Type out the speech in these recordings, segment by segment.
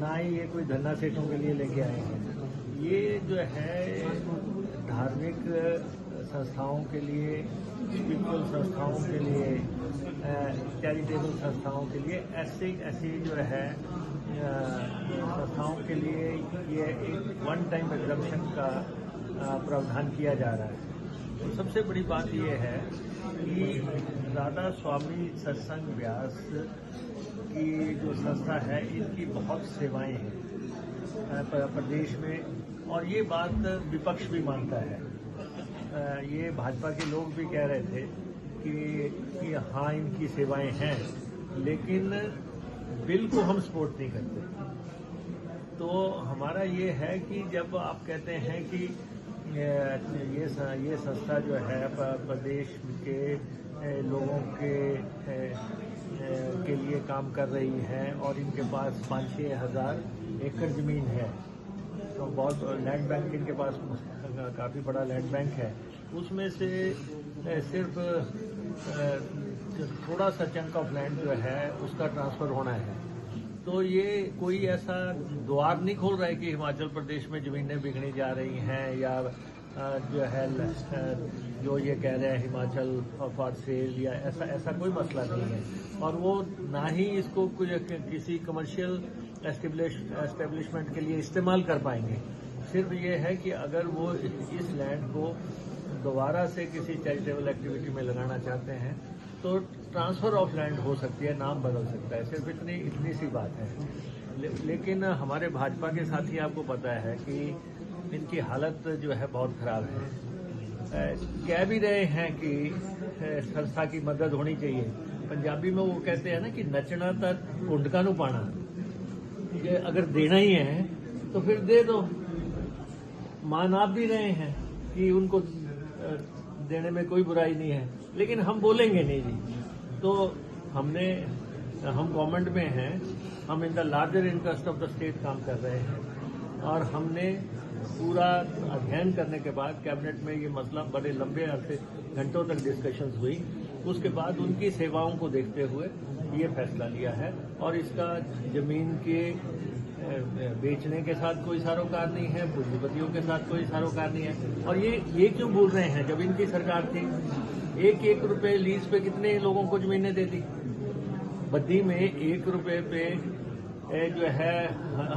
ना ही ये कोई धन्ना सेठों के लिए लेके आए हैं। ये जो है धार्मिक संस्थाओं के लिए, स्पिरिचुअल संस्थाओं के लिए, चैरिटेबल संस्थाओं के लिए, ऐसी जो है संस्थाओं के लिए ये एक वन टाइम एग्जम्पशन का प्रावधान किया जा रहा है। तो सबसे बड़ी बात ये है कि राधा स्वामी सत्संग व्यास की जो संस्था है, इनकी बहुत सेवाएं हैं प्रदेश में, और ये बात विपक्ष भी मानता है। ये भाजपा के लोग भी कह रहे थे कि हाँ, इनकी सेवाएं हैं, लेकिन बिल को हम सपोर्ट नहीं करते। तो हमारा ये है कि जब आप कहते हैं कि ये संस्था जो है प्रदेश के लोगों के लिए काम कर रही है, और इनके पास 5-6 हज़ार एकड़ जमीन है, तो बहुत लैंड बैंक इनके पास काफ़ी बड़ा लैंड बैंक है। उसमें से सिर्फ थोड़ा सा चंक ऑफ लैंड जो है उसका ट्रांसफर होना है। तो ये कोई ऐसा द्वार नहीं खोल रहा है कि हिमाचल प्रदेश में जमीनें बिकने जा रही हैं, या जो है जो ये कह रहे हैं हिमाचल फॉर सेल, या ऐसा कोई मसला नहीं है। और वो ना ही इसको किसी कमर्शियल एस्टेब्लिशमेंट के लिए इस्तेमाल कर पाएंगे। सिर्फ ये है कि अगर वो इस लैंड को दोबारा से किसी चैरिटेबल एक्टिविटी में लगाना चाहते हैं तो ट्रांसफर ऑफ लैंड हो सकती है, नाम बदल सकता है, सिर्फ इतनी सी बात है। लेकिन हमारे भाजपा के साथी, आपको पता है कि इनकी हालत जो है बहुत खराब है। कह भी रहे हैं कि संस्था की मदद होनी चाहिए। पंजाबी में वो कहते हैं ना कि नचना तक कुंडका नू पाना। ये अगर देना ही है तो फिर दे दो। मान आप भी रहे हैं कि उनको देने में कोई बुराई नहीं है, लेकिन हम बोलेंगे नहीं जी। तो हम गवर्नमेंट में हैं, हम in the larger interest of the state काम कर रहे हैं, और हमने पूरा अध्ययन करने के बाद कैबिनेट में ये मसला बड़े लंबे अरसे घंटों तक डिस्कशंस हुई। उसके बाद उनकी सेवाओं को देखते हुए ये फैसला लिया है, और इसका जमीन के बेचने के साथ कोई सरोकार नहीं है, पूंजीपतियों के साथ कोई सरोकार नहीं है। और ये क्यों बोल रहे हैं? जब इनकी सरकार थी, 1-1 रुपए लीज पे कितने लोगों को जमीनें दे दी। बद्दी में 1 रुपए पे जो है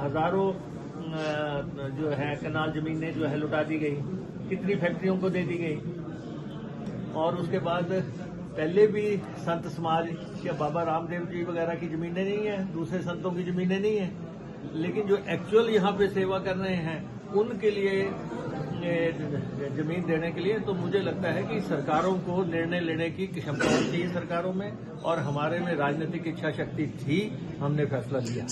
हजारों जो है कनाल जमीनें जो है लुटा दी गई, कितनी फैक्ट्रियों को दे दी गई। और उसके बाद पहले भी संत समाज या बाबा रामदेव जी वगैरह की जमीनें नहीं है, दूसरे संतों की जमीनें नहीं है, लेकिन जो एक्चुअल यहाँ पे सेवा कर रहे हैं उनके लिए जमीन देने के लिए। तो मुझे लगता है कि सरकारों को निर्णय लेने की क्षमता होती है सरकारों में, और हमारे में राजनीतिक इच्छा शक्ति थी, हमने फैसला लिया।